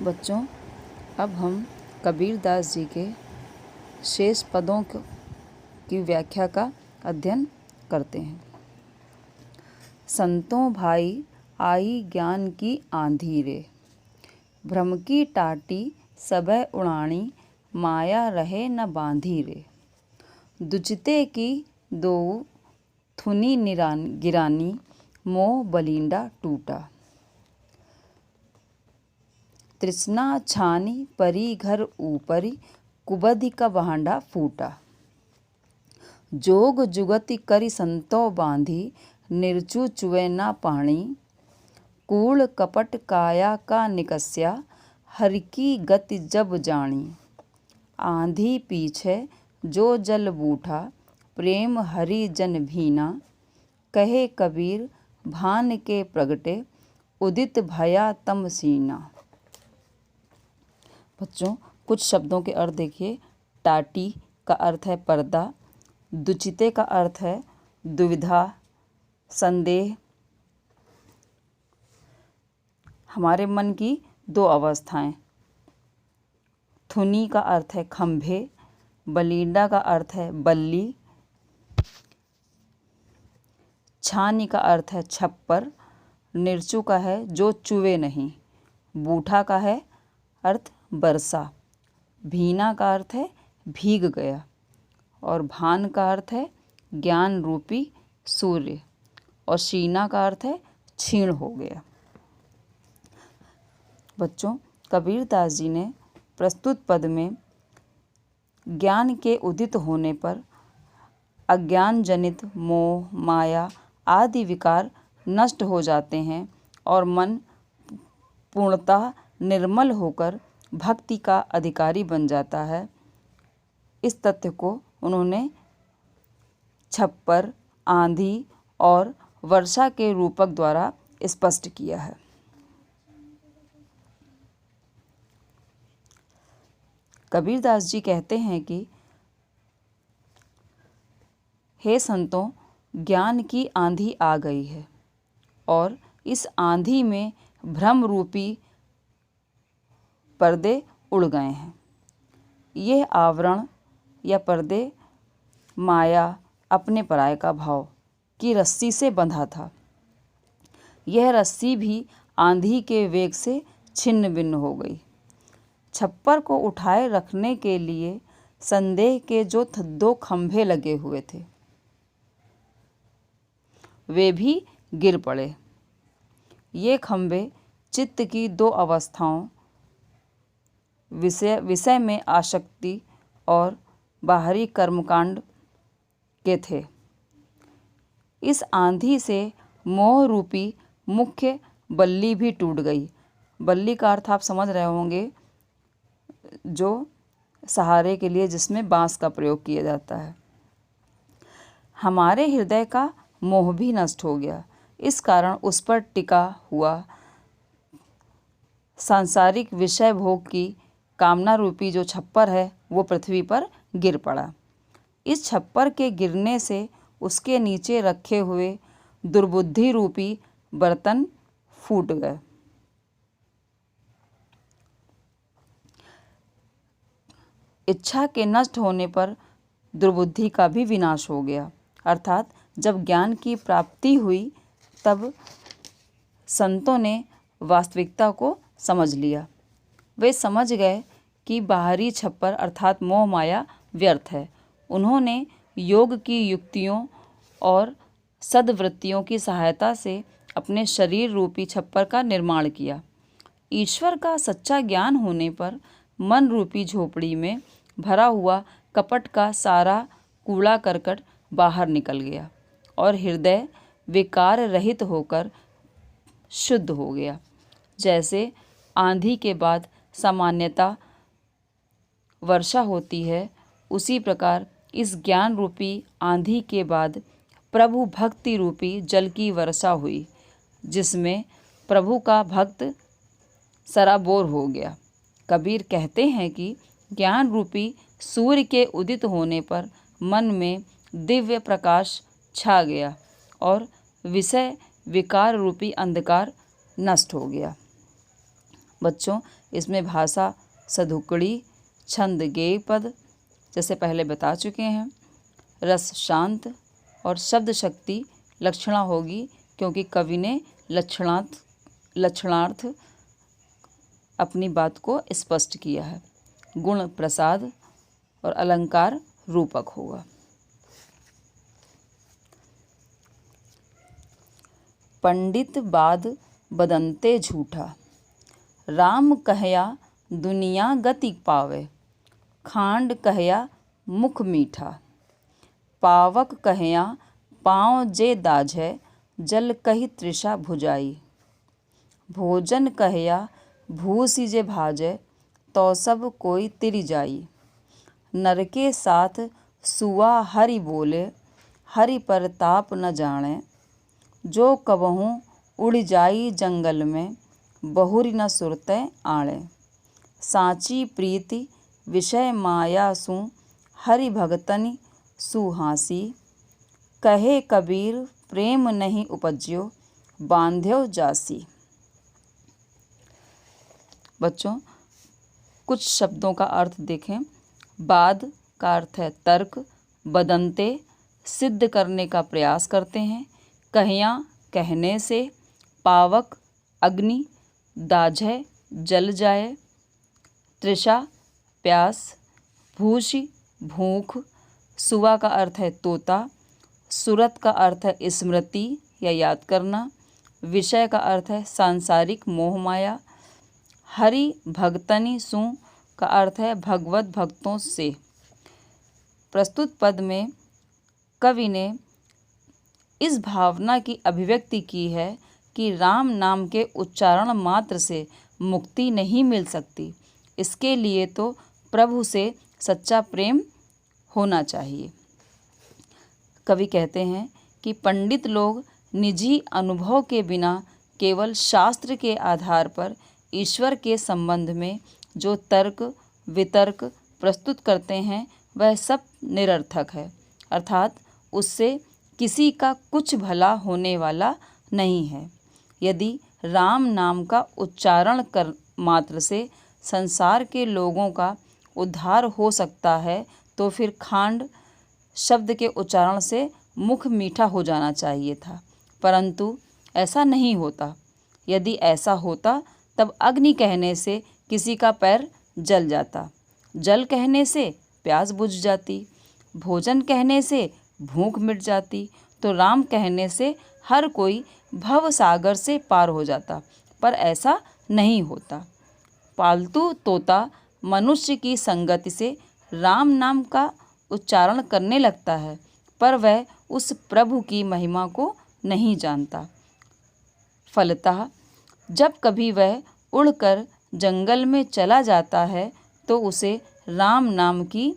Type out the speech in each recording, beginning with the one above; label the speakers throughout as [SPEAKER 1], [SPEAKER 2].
[SPEAKER 1] बच्चों, अब हम कबीरदास जी के शेष पदों की व्याख्या का अध्ययन करते हैं। संतों भाई आई ज्ञान की आंधी रे, भ्रम की टाटी सबे उड़ानी, माया रहे न बांधी रे। दुचिते की दो थुनी गिरानी, मोह बलिंडा टूटा। तृष्णा छानी परी घर ऊपरी, कुबधि का भांडा फूटा। जोग जुगति करी संतो बांधी, निर्चु चुए ना पानी। कूड़ कपट काया का निकस्या, हर की गति जब जानी। आंधी पीछे जो जल बूठा, प्रेम हरि जन भीना। कहे कबीर भान के प्रगटे, उदित भया तम सीना। बच्चों, कुछ शब्दों के अर्थ देखिए। टाटी का अर्थ है पर्दा। दुचिते का अर्थ है दुविधा, संदेह। हमारे मन की दो अवस्थाएं। थुनी का अर्थ है खंभे। बलिंडा का अर्थ है बल्ली। छानी का अर्थ है छप्पर। निर्चु का है जो चुवे नहीं। बूठा का है अर्थ बरसा। भीना का अर्थ है भीग गया। और भान का अर्थ है ज्ञान रूपी सूर्य। और शीना का अर्थ है क्षीण हो गया। बच्चों, कबीरदास जी ने प्रस्तुत पद में ज्ञान के उदित होने पर अज्ञान जनित मोह, माया आदि विकार नष्ट हो जाते हैं और मन पूर्णतः निर्मल होकर भक्ति का अधिकारी बन जाता है। इस तथ्य को उन्होंने छप्पर, आंधी और वर्षा के रूपक द्वारा स्पष्ट किया है। कबीरदास जी कहते हैं कि हे संतों, ज्ञान की आंधी आ गई है और इस आंधी में भ्रम रूपी पर्दे उड़ गए हैं। यह आवरण या पर्दे माया, अपने पराये का भाव की रस्सी से बंधा था। यह रस्सी भी आंधी के वेग से छिन्न भिन्न हो गई। छप्पर को उठाए रखने के लिए संदेह के जो दो खंभे लगे हुए थे वे भी गिर पड़े। ये खंभे चित्त की दो अवस्थाओं, विषय में आसक्ति और बाहरी कर्मकांड के थे। इस आंधी से मोह रूपी मुख्य बल्ली भी टूट गई। बल्ली का अर्थ आप समझ रहे होंगे, जो सहारे के लिए जिसमें बांस का प्रयोग किया जाता है। हमारे हृदय का मोह भी नष्ट हो गया। इस कारण उस पर टिका हुआ सांसारिक विषय भोग की कामना रूपी जो छप्पर है वो पृथ्वी पर गिर पड़ा। इस छप्पर के गिरने से उसके नीचे रखे हुए दुर्बुद्धि रूपी बर्तन फूट गए। इच्छा के नष्ट होने पर दुर्बुद्धि का भी विनाश हो गया। अर्थात जब ज्ञान की प्राप्ति हुई तब संतों ने वास्तविकता को समझ लिया। वे समझ गए कि बाहरी छप्पर अर्थात मोह माया व्यर्थ है। उन्होंने योग की युक्तियों और सद्वृत्तियों की सहायता से अपने शरीर रूपी छप्पर का निर्माण किया। ईश्वर का सच्चा ज्ञान होने पर मन रूपी झोपड़ी में भरा हुआ कपट का सारा कूड़ा करकट बाहर निकल गया और हृदय विकार रहित होकर शुद्ध हो गया। जैसे आंधी के बाद सामान्यतः वर्षा होती है, उसी प्रकार इस ज्ञान रूपी आंधी के बाद प्रभु भक्ति रूपी जल की वर्षा हुई, जिसमें प्रभु का भक्त सराबोर हो गया। कबीर कहते हैं कि ज्ञान रूपी सूर्य के उदित होने पर मन में दिव्य प्रकाश छा गया और विषय विकार रूपी अंधकार नष्ट हो गया। बच्चों, इसमें भाषा सधुकड़ी, छंद गेय पद जैसे पहले बता चुके हैं, रस शांत और शब्द शक्ति लक्षणा होगी, क्योंकि कवि ने लक्षणार्थ अपनी बात को स्पष्ट किया है। गुण प्रसाद और अलंकार रूपक होगा। पंडित बाद बदनते झूठा, राम कहया दुनिया गति पावे, खांड कहया मुख मीठा, पावक कहया पाँव जे दाझै, जल कही तृषा भुजाई, भोजन कहया भूसी जे भाजै, तो सब कोई तिरि जाई, नर के साथ सुआ हरि बोले, हरि परताप न जाने, जो कबहूँ उड़ जाई जंगल में, बहुरी न सुरतै आणे, साची प्रीति विषय माया सु, हरि भगतनि सुहासी, कहे कबीर प्रेम नहीं उपज्यो, बांध्यो जासी। बच्चों, कुछ शब्दों का अर्थ देखें। बाद का अर्थ है तर्क, बदनते सिद्ध करने का प्रयास करते हैं, कहया कहने से, पावक अग्नि, दाझै जल जाए, तृषा प्यास, भूषि भूख, सुवा का अर्थ है तोता, सुरत का अर्थ है स्मृति या याद करना, विषय का अर्थ है सांसारिक मोह माया, हरि भगतनि सु का अर्थ है भगवत भक्तों से। प्रस्तुत पद में कवि ने इस भावना की अभिव्यक्ति की है कि राम नाम के उच्चारण मात्र से मुक्ति नहीं मिल सकती, इसके लिए तो प्रभु से सच्चा प्रेम होना चाहिए। कवि कहते हैं कि पंडित लोग निजी अनुभव के बिना केवल शास्त्र के आधार पर ईश्वर के संबंध में जो तर्क वितर्क प्रस्तुत करते हैं वह सब निरर्थक है, अर्थात उससे किसी का कुछ भला होने वाला नहीं है। यदि राम नाम का उच्चारण कर मात्र से संसार के लोगों का उद्धार हो सकता है, तो फिर खांड शब्द के उच्चारण से मुख मीठा हो जाना चाहिए था, परंतु ऐसा नहीं होता। यदि ऐसा होता तब अग्नि कहने से किसी का पैर जल जाता, जल कहने से प्यास बुझ जाती, भोजन कहने से भूख मिट जाती, तो राम कहने से हर कोई भव सागर से पार हो जाता, पर ऐसा नहीं होता। पालतू तोता मनुष्य की संगति से राम नाम का उच्चारण करने लगता है, पर वह उस प्रभु की महिमा को नहीं जानता। फलतः जब कभी वह उड़कर जंगल में चला जाता है तो उसे राम नाम की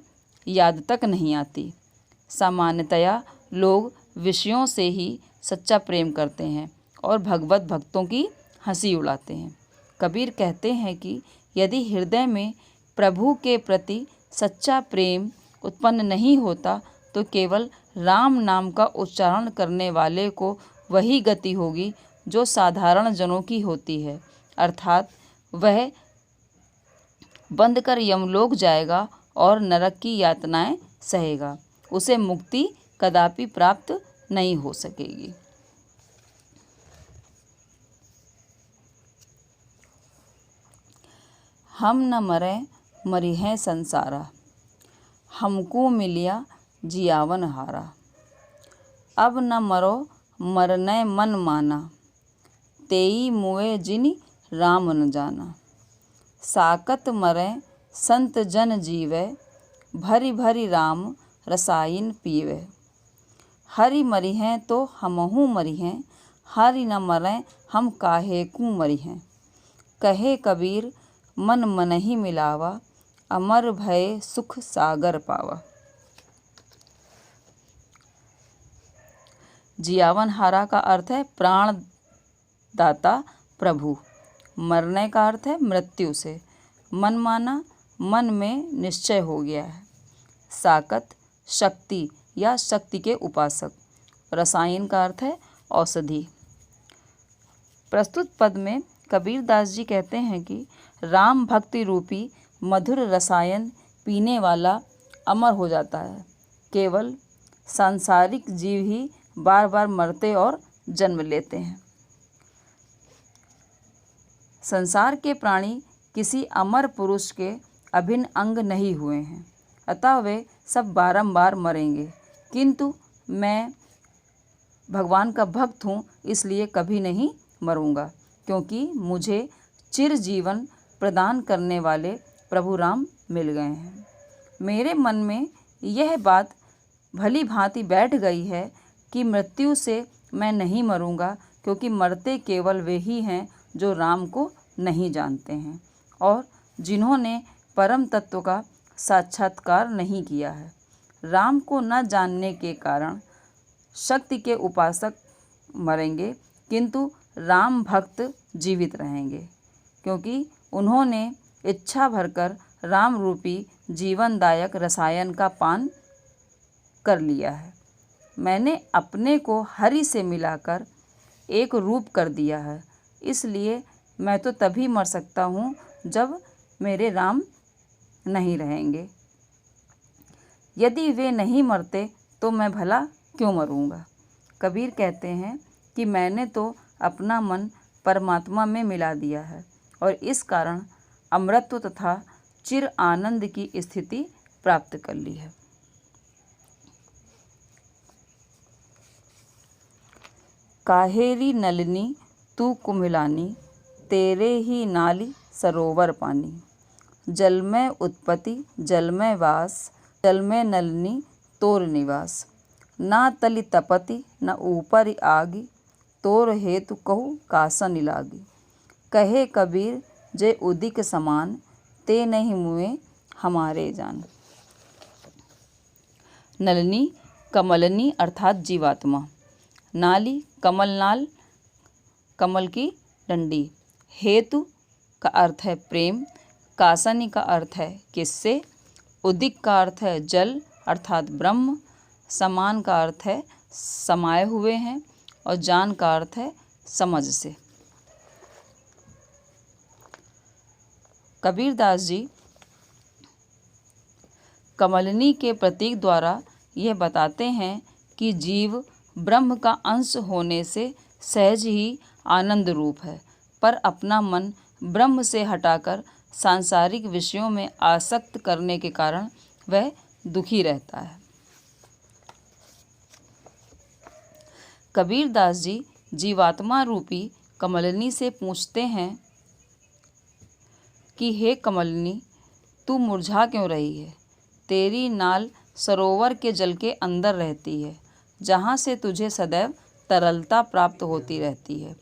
[SPEAKER 1] याद तक नहीं आती। सामान्यतया लोग विषयों से ही सच्चा प्रेम करते हैं और भगवत भक्तों की हंसी उड़ाते हैं। कबीर कहते हैं कि यदि हृदय में प्रभु के प्रति सच्चा प्रेम उत्पन्न नहीं होता तो केवल राम नाम का उच्चारण करने वाले को वही गति होगी जो साधारण जनों की होती है, अर्थात वह बंद कर यमलोक जाएगा और नरक की यातनाएं सहेगा, उसे मुक्ति कदापि प्राप्त नहीं हो सकेगी। हम न मरे मरी हैं संसारा, हमको मिलिया जियावन हारा, अब न मरो मरने मन माना, तेई मुए जिनि राम न जाना, साकत मरे संत जन जीवे, भरी भरी राम रसायन पीवे, हरि मरी हैं तो हमहू मरी हैं, हरि न मरें हम काहे को मरी हैं, कहे कबीर मन मन ही मिलावा, अमर भय सुख सागर पावा। जियावन हारा का अर्थ है प्राण दाता प्रभु, मरने का अर्थ है मृत्यु से, मन माना मन में निश्चय हो गया है, साकत शक्ति या शक्ति के उपासक, रसायन का अर्थ है औषधि। प्रस्तुत पद में कबीरदास जी कहते हैं कि राम भक्ति रूपी मधुर रसायन पीने वाला अमर हो जाता है। केवल सांसारिक जीव ही बार बार मरते और जन्म लेते हैं। संसार के प्राणी किसी अमर पुरुष के अभिन्न अंग नहीं हुए हैं, अतः वे सब बारंबार मरेंगे। किंतु मैं भगवान का भक्त हूँ, इसलिए कभी नहीं मरूँगा, क्योंकि मुझे चिरजीवन प्रदान करने वाले प्रभु राम मिल गए हैं। मेरे मन में यह बात भली भांति बैठ गई है कि मृत्यु से मैं नहीं मरूँगा, क्योंकि मरते केवल वे ही हैं जो राम को नहीं जानते हैं और जिन्होंने परम तत्व का साक्षात्कार नहीं किया है। राम को न जानने के कारण शक्ति के उपासक मरेंगे, किंतु राम भक्त जीवित रहेंगे, क्योंकि उन्होंने इच्छा भरकर राम रूपी जीवनदायक रसायन का पान कर लिया है। मैंने अपने को हरि से मिलाकर एक रूप कर दिया है, इसलिए मैं तो तभी मर सकता हूँ जब मेरे राम नहीं रहेंगे। यदि वे नहीं मरते तो मैं भला क्यों मरूँगा। कबीर कहते हैं कि मैंने तो अपना मन परमात्मा में मिला दिया है और इस कारण अमरत्व तथा चिर आनंद की स्थिति प्राप्त कर ली है। काहेरी नलिनी तू कुम्हिलानी, तेरे ही नाली सरोवर पानी। जल में उत्पत्ति जल में वास, जल में नलिनी तोर निवास। ना तली तपति न ऊपर आगी, तोर हेतु कहू कासन लागी। कहे कबीर जे उदिक समान, ते नहीं मुए हमारे जान। नलिनी कमलनी अर्थात जीवात्मा, नाली कमलनाल कमल की डंडी, हेतु का अर्थ है प्रेम, कासनी का अर्थ है किससे, उदिक का अर्थ है जल अर्थात ब्रह्म, समान का अर्थ है समाये हुए हैं और जान का अर्थ है समझ से। कबीरदास जी कमलनी के प्रतीक द्वारा यह बताते हैं कि जीव ब्रह्म का अंश होने से सहज ही आनंद रूप है, पर अपना मन ब्रह्म से हटाकर सांसारिक विषयों में आसक्त करने के कारण वह दुखी रहता है। कबीरदास जी जीवात्मा रूपी कमलनी से पूछते हैं कि हे कमलनी, तू मुरझा क्यों रही है। तेरी नाल सरोवर के जल के अंदर रहती है, जहाँ से तुझे सदैव तरलता प्राप्त होती रहती है।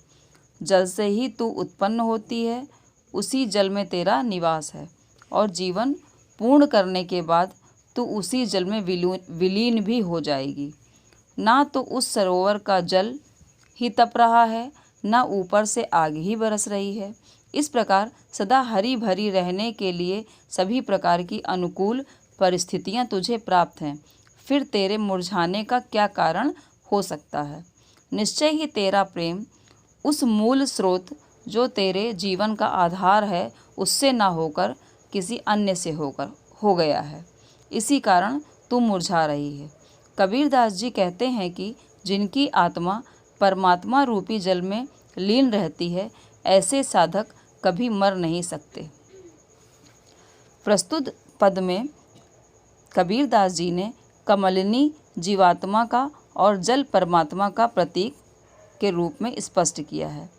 [SPEAKER 1] जल से ही तू उत्पन्न होती है, उसी जल में तेरा निवास है और जीवन पूर्ण करने के बाद तू उसी जल में विलीन भी हो जाएगी। ना तो उस सरोवर का जल ही तप रहा है, ना ऊपर से आग ही बरस रही है। इस प्रकार सदा हरी भरी रहने के लिए सभी प्रकार की अनुकूल परिस्थितियां तुझे प्राप्त हैं, फिर तेरे मुरझाने का क्या कारण हो सकता है। निश्चय ही तेरा प्रेम उस मूल स्रोत जो तेरे जीवन का आधार है उससे ना होकर किसी अन्य से हो गया है, इसी कारण तू मुरझा रही है। कबीरदास जी कहते हैं कि जिनकी आत्मा परमात्मा रूपी जल में लीन रहती है, ऐसे साधक कभी मर नहीं सकते। प्रस्तुत पद में कबीरदास जी ने कमलिनी जीवात्मा का और जल परमात्मा का प्रतीक के रूप में स्पष्ट किया है।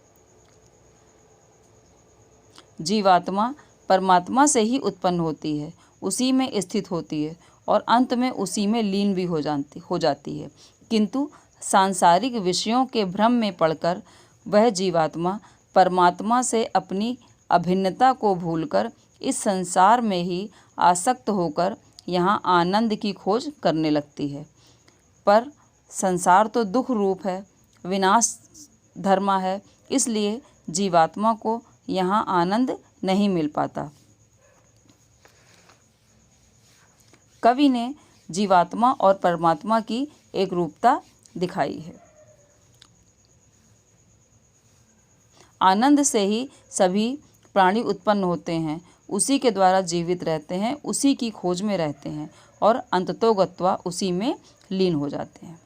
[SPEAKER 1] जीवात्मा परमात्मा से ही उत्पन्न होती है, उसी में स्थित होती है और अंत में उसी में लीन भी हो जाती है, किंतु सांसारिक विषयों के भ्रम में पड़कर वह जीवात्मा परमात्मा से अपनी अभिन्नता को भूलकर इस संसार में ही आसक्त होकर यहाँ आनंद की खोज करने लगती है। पर संसार तो दुख रूप है, विनाश धर्मा है, इसलिए जीवात्मा को यहाँ आनंद नहीं मिल पाता। कवि ने जीवात्मा और परमात्मा की एक रूपता दिखाई है। आनंद से ही सभी प्राणी उत्पन्न होते हैं, उसी के द्वारा जीवित रहते हैं, उसी की खोज में रहते हैं और अंततो गत्वा उसी में लीन हो जाते हैं।